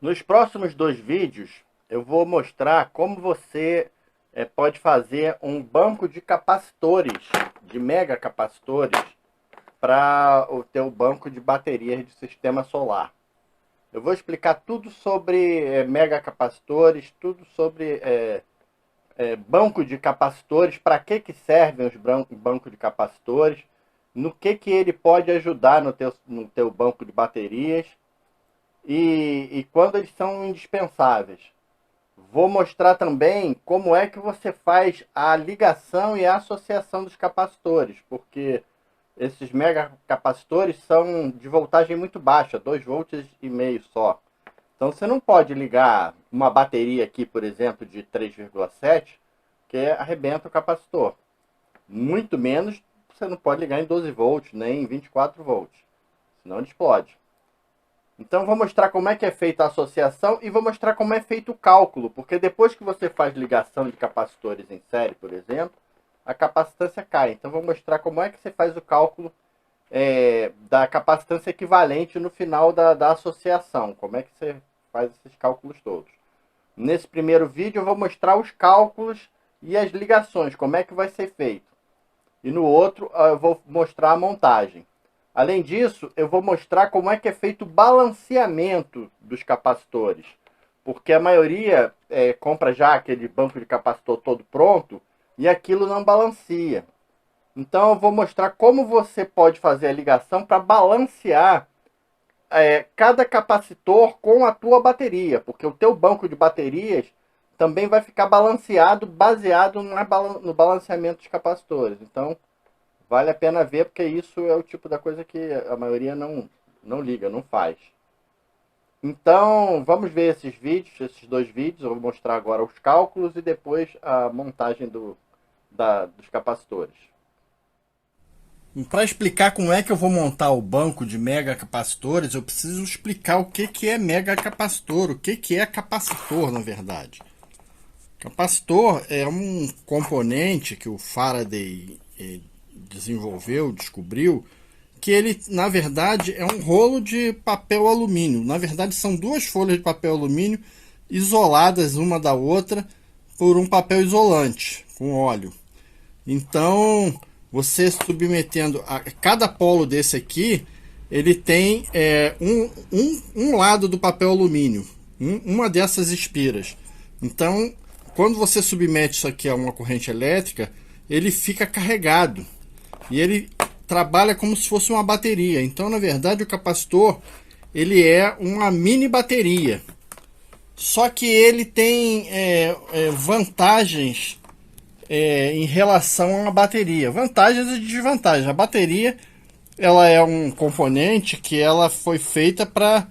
Nos próximos dois vídeos, eu vou mostrar como você pode fazer um banco de capacitores, de mega capacitores, para o teu banco de baterias de sistema solar. Eu vou explicar tudo sobre mega capacitores, tudo sobre banco de capacitores, para que servem os bancos de capacitores, no que ele pode ajudar no teu banco de baterias e quando eles são indispensáveis. Vou mostrar também como é que você faz a ligação e a associação dos capacitores, porque esses mega capacitores são de voltagem muito baixa, 2 volts e meio só. Então você não pode ligar uma bateria aqui, por exemplo, de 3,7, que arrebenta o capacitor. Muito menos você não pode ligar em 12 volts, nem em 24 volts, senão ele explode. Então vou mostrar como é que é feita a associação e vou mostrar como é feito o cálculo, porque depois que você faz ligação de capacitores em série, por exemplo, a capacitância cai. Então vou mostrar como é que você faz o cálculo da capacitância equivalente no final da associação, como é que você faz esses cálculos todos. Nesse primeiro vídeo eu vou mostrar os cálculos e as ligações, como é que vai ser feito. E no outro eu vou mostrar a montagem. Além disso, eu vou mostrar como é que é feito o balanceamento dos capacitores. Porque a maioria compra já aquele banco de capacitor todo pronto e aquilo não balanceia. Então eu vou mostrar como você pode fazer a ligação para balancear cada capacitor com a tua bateria. Porque o teu banco de baterias também vai ficar balanceado, baseado no balanceamento dos capacitores. Então vale a pena ver, porque isso é o tipo da coisa que a maioria não liga, não faz. Então, vamos ver esses vídeos, esses dois vídeos. Eu vou mostrar agora os cálculos e depois a montagem dos capacitores. Para explicar como é que eu vou montar o banco de mega capacitores, eu preciso explicar o que é mega capacitor, o que é capacitor, na verdade. Capacitor é um componente que o Faraday desenvolveu, descobriu, que ele, na verdade, é um rolo de papel alumínio. Na verdade, são duas folhas de papel alumínio isoladas uma da outra por um papel isolante com óleo. Então, você submetendo a cada polo desse aqui, ele tem um lado do papel alumínio, uma dessas espiras. Então, quando você submete isso aqui a uma corrente elétrica, ele fica carregado e ele trabalha como se fosse uma bateria. Então, na verdade, o capacitor ele é uma mini bateria. Só que ele tem vantagens em relação à bateria. Vantagens e desvantagens. A bateria ela é um componente que ela foi feita para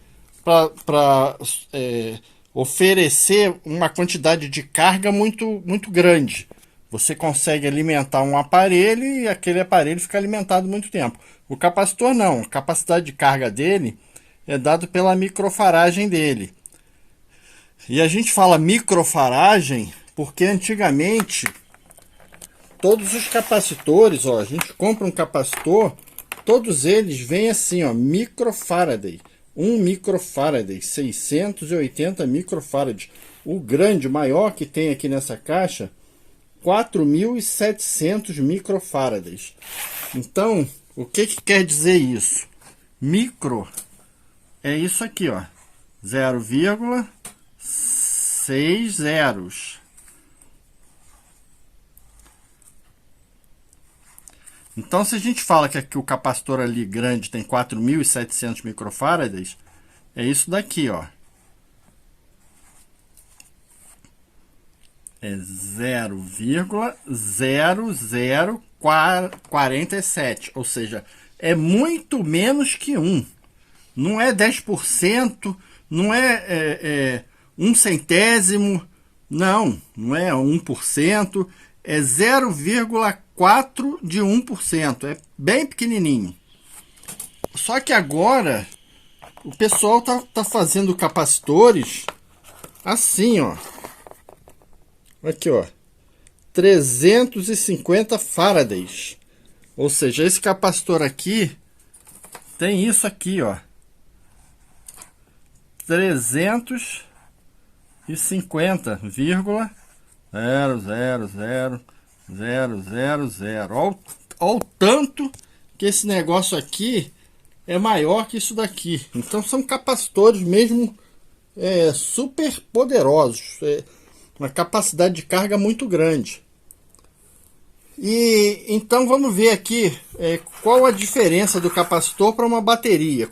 oferecer uma quantidade de carga muito grande. Você consegue alimentar um aparelho e aquele aparelho fica alimentado muito tempo. O capacitor não. A capacidade de carga dele é dada pela microfaragem dele. E a gente fala microfaragem porque antigamente todos os capacitores, ó, a gente compra um capacitor, todos eles vêm assim, ó, microfaraday. 1 microfaraday, 680 microfarads. O grande, o maior que tem aqui nessa caixa, 4.700 microfarads. Então, o que quer dizer isso? Micro é isso aqui, ó, 0,6 zeros. Então, se a gente fala que aqui o capacitor ali grande tem 4.700 microfarads, é isso daqui, ó. É 0,0047, ou seja, é muito menos que 1. Não é 10%, não é 1 centésimo, não é 1%, é 0,4 de 1%, é bem pequenininho. Só que agora o pessoal tá fazendo capacitores assim, ó. Aqui, ó, 350 faradays. Ou seja, esse capacitor aqui tem isso aqui, ó. 350,0000000. Olha o tanto que esse negócio aqui é maior que isso daqui. Então são capacitores mesmo super poderosos, uma capacidade de carga muito grande. E então vamos ver aqui qual a diferença do capacitor para uma bateria.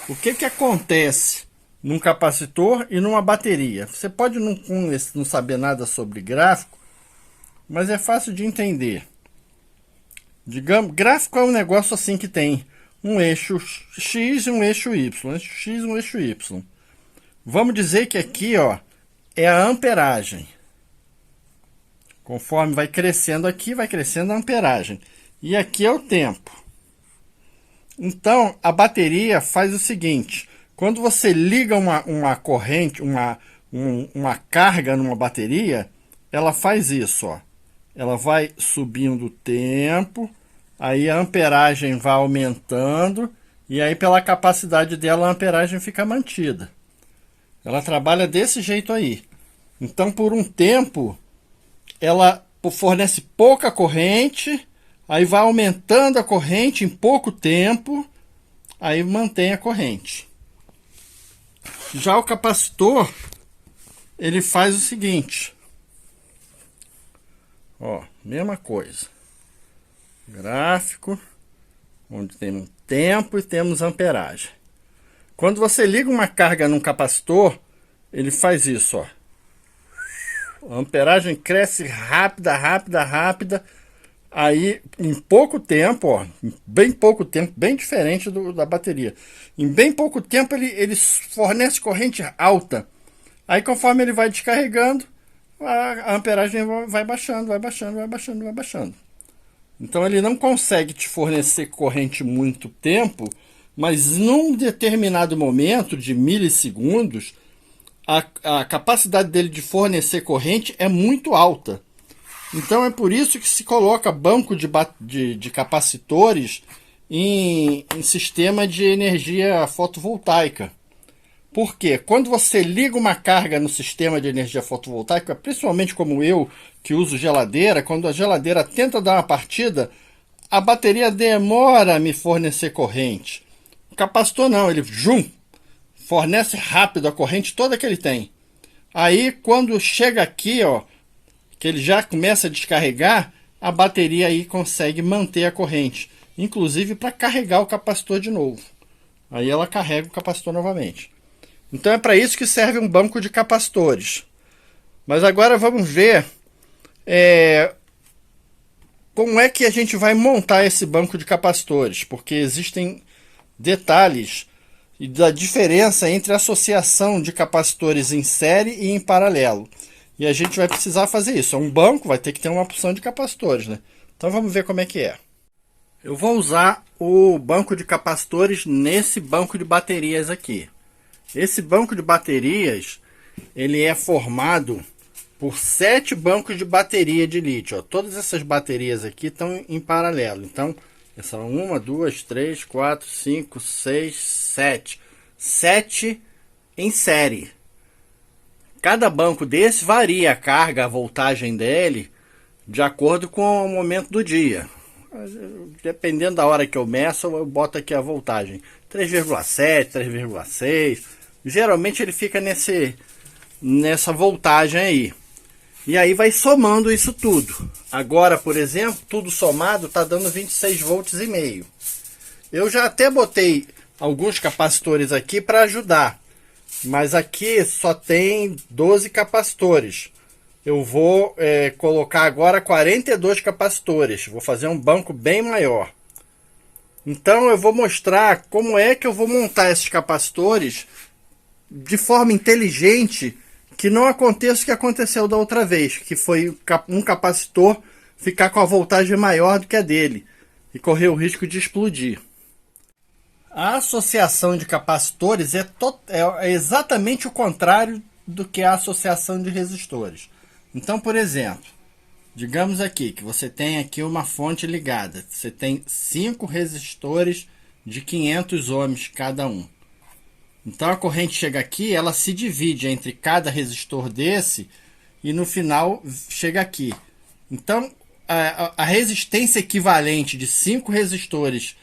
O que acontece num capacitor e numa bateria? Você pode não saber nada sobre gráfico, mas é fácil de entender. Digamos, gráfico é um negócio assim que tem um eixo X e um eixo Y, um eixo X e um eixo Y. Vamos dizer que aqui, ó, é a amperagem. Conforme vai crescendo aqui, vai crescendo a amperagem. E aqui é o tempo. Então, a bateria faz o seguinte: quando você liga uma corrente, uma carga numa bateria, ela faz isso, ó. Ela vai subindo o tempo, aí a amperagem vai aumentando, e aí pela capacidade dela a amperagem fica mantida. Ela trabalha desse jeito aí. Então, por um tempo, ela fornece pouca corrente, aí vai aumentando a corrente em pouco tempo, aí mantém a corrente. Já o capacitor, ele faz o seguinte, ó, mesma coisa, gráfico, onde tem tempo e temos amperagem. Quando você liga uma carga num capacitor, ele faz isso, ó. A amperagem cresce rápida. Aí, em pouco tempo, ó, bem pouco tempo, bem diferente da bateria. Em bem pouco tempo, ele fornece corrente alta. Aí, conforme ele vai descarregando, a amperagem vai baixando. Então, ele não consegue te fornecer corrente muito tempo, mas num determinado momento de milissegundos, a capacidade dele de fornecer corrente é muito alta. Então é por isso que se coloca banco de capacitores em sistema de energia fotovoltaica. Por quê? Quando você liga uma carga no sistema de energia fotovoltaica, principalmente como eu, que uso geladeira, quando a geladeira tenta dar uma partida, a bateria demora a me fornecer corrente. O capacitor não, ele fornece rápido a corrente toda que ele tem. Aí quando chega aqui, ó, que ele já começa a descarregar, a bateria aí consegue manter a corrente, inclusive para carregar o capacitor de novo. Aí ela carrega o capacitor novamente. Então é para isso que serve um banco de capacitores. Mas agora vamos ver como é que a gente vai montar esse banco de capacitores, porque existem detalhes e da diferença entre associação de capacitores em série e em paralelo. E a gente vai precisar fazer isso. Um banco vai ter que ter uma opção de capacitores, né? Então vamos ver como é que é. Eu vou usar o banco de capacitores nesse banco de baterias aqui. Esse banco de baterias, ele é formado por 7 bancos de bateria de lítio. Ó. Todas essas baterias aqui estão em paralelo. Então, são 1, 2, 3, 4, 5, 6, 7. 7 em série. Cada banco desse varia a carga, a voltagem dele, de acordo com o momento do dia. Dependendo da hora que eu meço, eu boto aqui a voltagem. 3,7, 3,6. Geralmente ele fica nessa voltagem aí. E aí vai somando isso tudo. Agora, por exemplo, tudo somado está dando 26 volts e meio. Eu já até botei alguns capacitores aqui para ajudar. Mas aqui só tem 12 capacitores. Eu vou colocar agora 42 capacitores. Vou fazer um banco bem maior. Então eu vou mostrar como é que eu vou montar esses capacitores de forma inteligente, que não aconteça o que aconteceu da outra vez, que foi um capacitor ficar com a voltagem maior do que a dele e correr o risco de explodir. A associação de capacitores é exatamente o contrário do que a associação de resistores. Então, por exemplo, digamos aqui que você tem aqui uma fonte ligada. Você tem 5 resistores de 500 ohms cada um. Então a corrente chega aqui, ela se divide entre cada resistor desse e no final chega aqui. Então a resistência equivalente de 5 resistores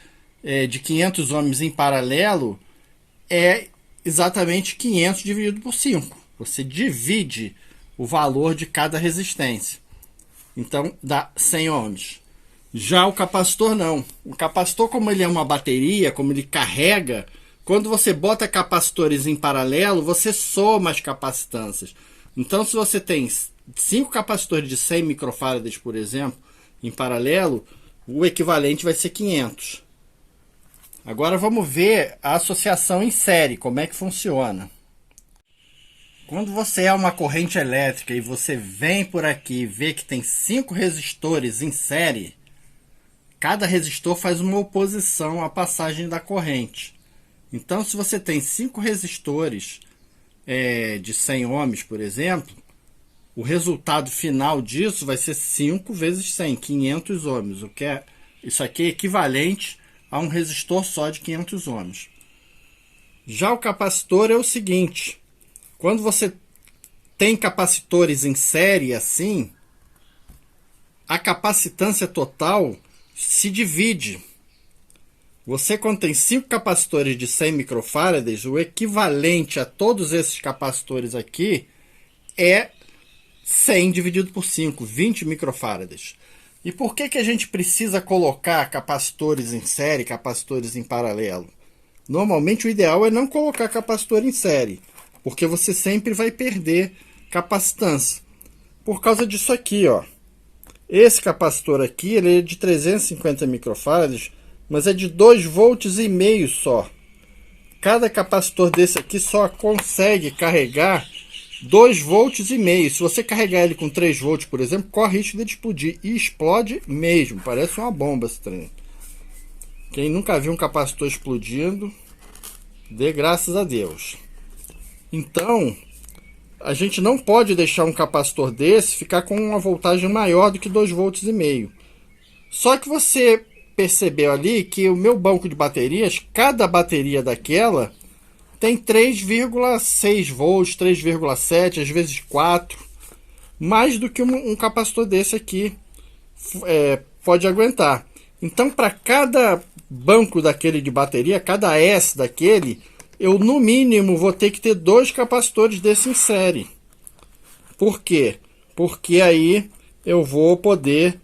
de 500 ohms em paralelo é exatamente 500 dividido por 5. Você divide o valor de cada resistência. Então dá 100 ohms. Já o capacitor não. O capacitor, como ele é uma bateria, como ele carrega, quando você bota capacitores em paralelo, você soma as capacitâncias. Então, se você tem 5 capacitores de 100 microfarads, por exemplo, em paralelo, o equivalente vai ser 500. Agora vamos ver a associação em série, como é que funciona. Quando você é uma corrente elétrica e você vem por aqui e vê que tem 5 resistores em série, cada resistor faz uma oposição à passagem da corrente. Então, se você tem 5 resistores de 100 ohms, por exemplo, o resultado final disso vai ser 5 vezes 100, 500 ohms. Isso aqui é equivalente a um resistor só de 500 ohms. Já o capacitor é o seguinte: quando você tem capacitores em série assim, a capacitância total se divide. Você, quando tem 5 capacitores de 100 microfarads, o equivalente a todos esses capacitores aqui é 100 dividido por 5, 20 microfarads. E por que a gente precisa colocar capacitores em série, capacitores em paralelo? Normalmente o ideal é não colocar capacitor em série, porque você sempre vai perder capacitância. Por causa disso aqui, ó. Esse capacitor aqui, ele é de 350 microfarads, mas é de 2,5 volts só. Cada capacitor desse aqui só consegue carregar 2,5 volts. Se você carregar ele com 3 volts, por exemplo, corre risco de explodir. E explode mesmo, parece uma bomba esse trem. Quem nunca viu um capacitor explodindo, dê graças a Deus. Então, a gente não pode deixar um capacitor desse ficar com uma voltagem maior do que 2,5 volts. Só que você percebeu ali que o meu banco de baterias, cada bateria daquela tem 3,6 volts, 3,7, às vezes 4, mais do que um capacitor desse aqui pode aguentar. Então, para cada banco daquele de bateria, cada S daquele, eu no mínimo vou ter que ter 2 capacitores desse em série. Por quê? Porque aí eu vou poder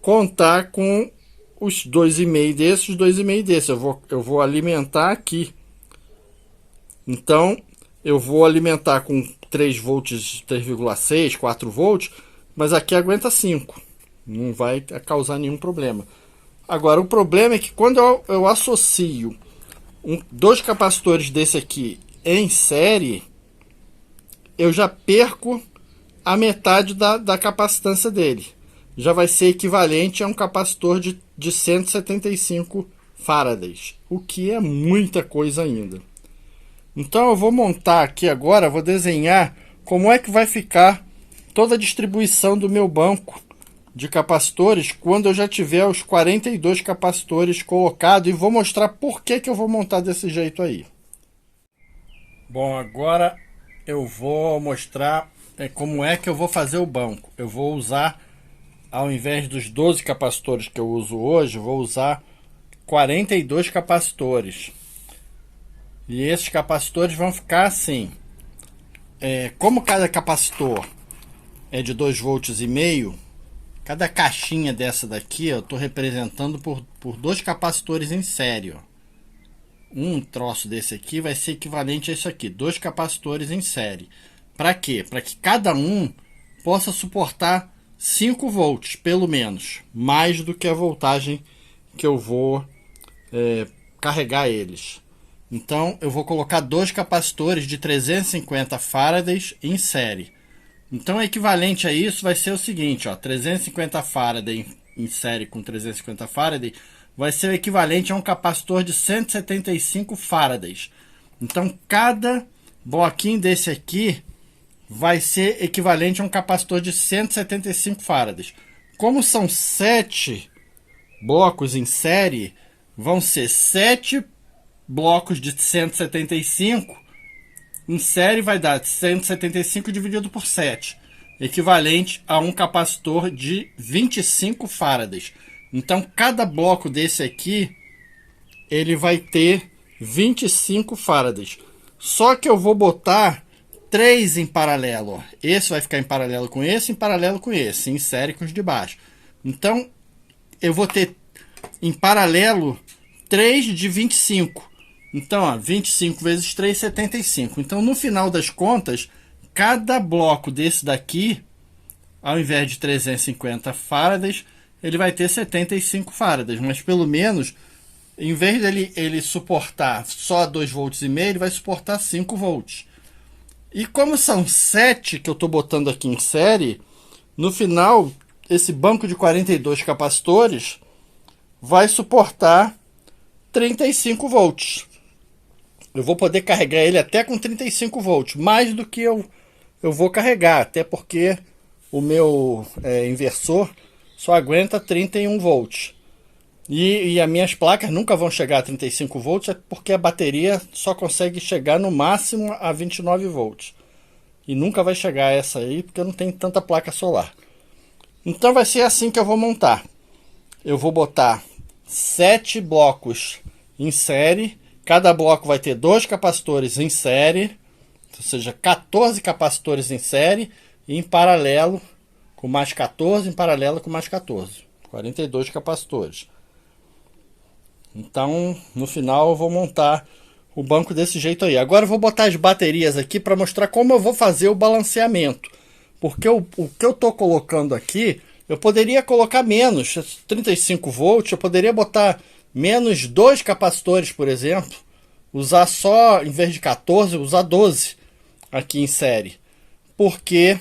contar com os 2,5 desses, os 2,5 desses. Eu vou alimentar aqui. Então, eu vou alimentar com 3 volts, 3,6, 4 volts, mas aqui aguenta 5. Não vai causar nenhum problema. Agora, o problema é que quando eu associo 2 capacitores desse aqui em série, eu já perco a metade da capacitância dele. Já vai ser equivalente a um capacitor de 175 farads, o que é muita coisa ainda. Então eu vou montar aqui agora, vou desenhar como é que vai ficar toda a distribuição do meu banco de capacitores quando eu já tiver os 42 capacitores colocados, e vou mostrar por que eu vou montar desse jeito aí. Bom, agora eu vou mostrar como é que eu vou fazer o banco. Eu vou usar, ao invés dos 12 capacitores que eu uso hoje, vou usar 42 capacitores. E esses capacitores vão ficar assim. Como cada capacitor é de 2,5 volts, cada caixinha dessa daqui eu estou representando por 2 capacitores em série. Ó. Um troço desse aqui vai ser equivalente a isso aqui, 2 capacitores em série. Para quê? Para que cada um possa suportar 5 volts, pelo menos, mais do que a voltagem que eu vou carregar eles. Então eu vou colocar 2 capacitores de 350 farads em série. Então, equivalente a isso vai ser o seguinte, ó, 350 farad em série com 350 farad vai ser o equivalente a um capacitor de 175 farads. Então, cada bloquinho desse aqui vai ser equivalente a um capacitor de 175 farads. Como são 7 blocos em série, vão ser 7 blocos de 175, em série vai dar 175 dividido por 7, equivalente a um capacitor de 25 farads. Então, cada bloco desse aqui, ele vai ter 25 farads. Só que eu vou botar 3 em paralelo. Ó. Esse vai ficar em paralelo com esse, em paralelo com esse, em série com os de baixo. Então, eu vou ter em paralelo 3 de 25. Então, ó, 25 vezes 3, 75. Então, no final das contas, cada bloco desse daqui, ao invés de 350 farads, ele vai ter 75 farads. Mas, pelo menos, em vez dele ele suportar só 2,5 volts, ele vai suportar 5 volts. E como são 7 que eu estou botando aqui em série, no final, esse banco de 42 capacitores vai suportar 35 volts. Eu vou poder carregar ele até com 35 volts, mais do que eu vou carregar, até porque o meu inversor só aguenta 31 volts. E as minhas placas nunca vão chegar a 35 volts, é porque a bateria só consegue chegar no máximo a 29 volts. E nunca vai chegar a essa aí, porque eu não tenho tanta placa solar. Então vai ser assim que eu vou montar. Eu vou botar 7 blocos em série. Cada bloco vai ter 2 capacitores em série, ou seja, 14 capacitores em série, e em paralelo com mais 14, em paralelo com mais 14. 42 capacitores. Então, no final eu vou montar o banco desse jeito aí. Agora eu vou botar as baterias aqui para mostrar como eu vou fazer o balanceamento. Porque o que eu estou colocando aqui, eu poderia colocar menos, 35 volts, eu poderia botar menos 2 capacitores, por exemplo. Usar só, em vez de 14, usar 12 aqui em série. Porque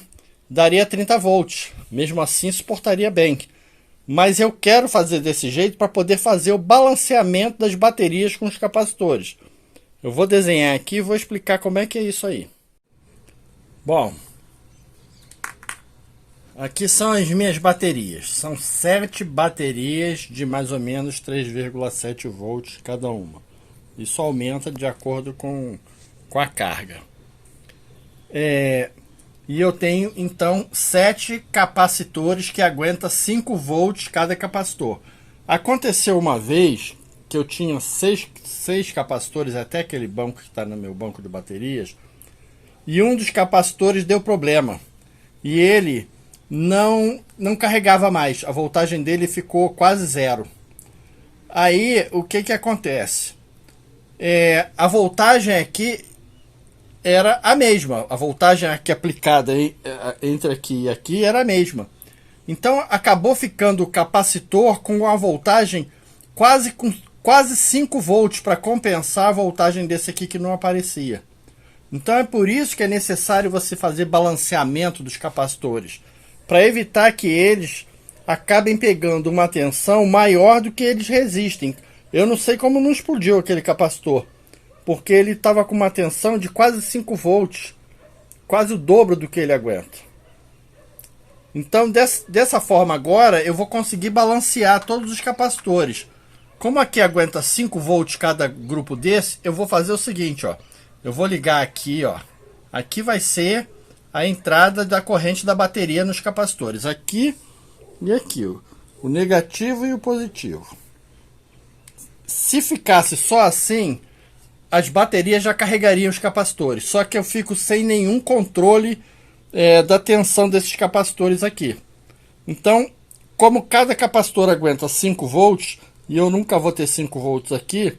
daria 30 volts. Mesmo assim, suportaria bem. Mas eu quero fazer desse jeito para poder fazer o balanceamento das baterias com os capacitores. Eu vou desenhar aqui e vou explicar como é que é isso aí. Bom, aqui são as minhas baterias. São 7 baterias de mais ou menos 3,7 volts cada uma. Isso aumenta de acordo com a carga. E eu tenho, então, 7 capacitores que aguentam 5 volts cada capacitor. Aconteceu uma vez que eu tinha 6 capacitores, até aquele banco que está no meu banco de baterias, e um dos capacitores deu problema. E ele não carregava mais. A voltagem dele ficou quase zero. Aí, o que acontece? A voltagem aqui era a mesma. A voltagem aqui aplicada entre aqui e aqui era a mesma. Então acabou ficando o capacitor com uma voltagem quase 5 volts para compensar a voltagem desse aqui que não aparecia. Então é por isso que é necessário você fazer balanceamento dos capacitores, para evitar que eles acabem pegando uma tensão maior do que eles resistem. Eu não sei como não explodiu aquele capacitor, porque ele estava com uma tensão de quase 5 volts, quase o dobro do que ele aguenta. Então, dessa forma agora, eu vou conseguir balancear todos os capacitores. Como aqui aguenta 5 volts cada grupo desse, eu vou fazer o seguinte, ó. Eu vou ligar aqui, ó. Aqui vai ser a entrada da corrente da bateria nos capacitores. Aqui e aqui, ó. O negativo e o positivo. Se ficasse só assim, as baterias já carregariam os capacitores. Só que eu fico sem nenhum controle da tensão desses capacitores aqui. Então, como cada capacitor aguenta 5 volts, e eu nunca vou ter 5 volts aqui,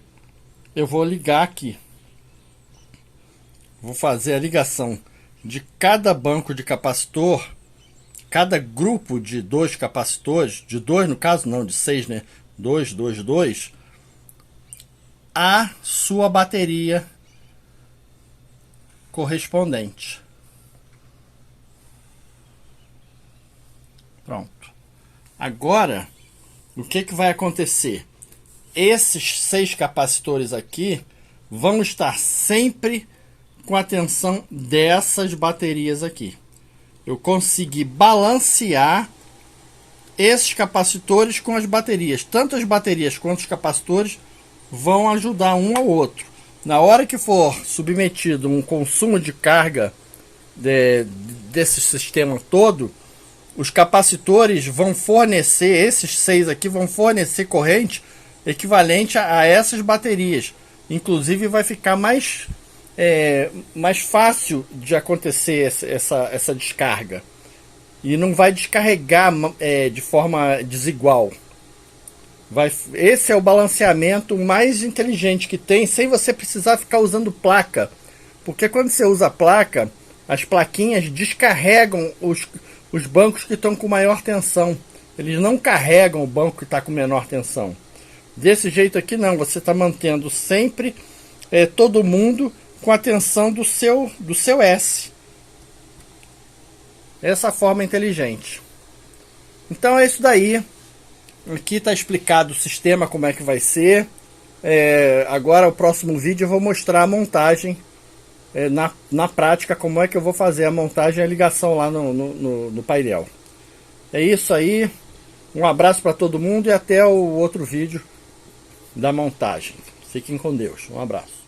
eu vou ligar aqui. Vou fazer a ligação de cada banco de capacitor, cada grupo de 2 capacitores, de 2 no caso, não, de 6, né? 2, 2, 2, a sua bateria correspondente. Pronto. Agora, o que vai acontecer? Esses 6 capacitores aqui vão estar sempre com a tensão dessas baterias aqui. Eu consegui balancear esses capacitores com as baterias. Tanto as baterias quanto os capacitores vão ajudar um ao outro. Na hora que for submetido um consumo de carga desse sistema todo, os capacitores vão fornecer, esses 6 aqui vão fornecer corrente equivalente a essas baterias. Inclusive vai ficar mais fácil de acontecer essa descarga. E não vai descarregar de forma desigual. Esse é o balanceamento mais inteligente que tem, sem você precisar ficar usando placa. Porque quando você usa placa, as plaquinhas descarregam os bancos que estão com maior tensão. Eles não carregam o banco que está com menor tensão. Desse jeito aqui não, você está mantendo sempre todo mundo com a tensão do seu S. Essa forma inteligente. Então é isso daí. Aqui está explicado o sistema, como é que vai ser. Agora, o próximo vídeo eu vou mostrar a montagem na prática, como é que eu vou fazer a montagem e a ligação lá no painel. É isso aí. Um abraço para todo mundo e até o outro vídeo da montagem. Fiquem com Deus. Um abraço.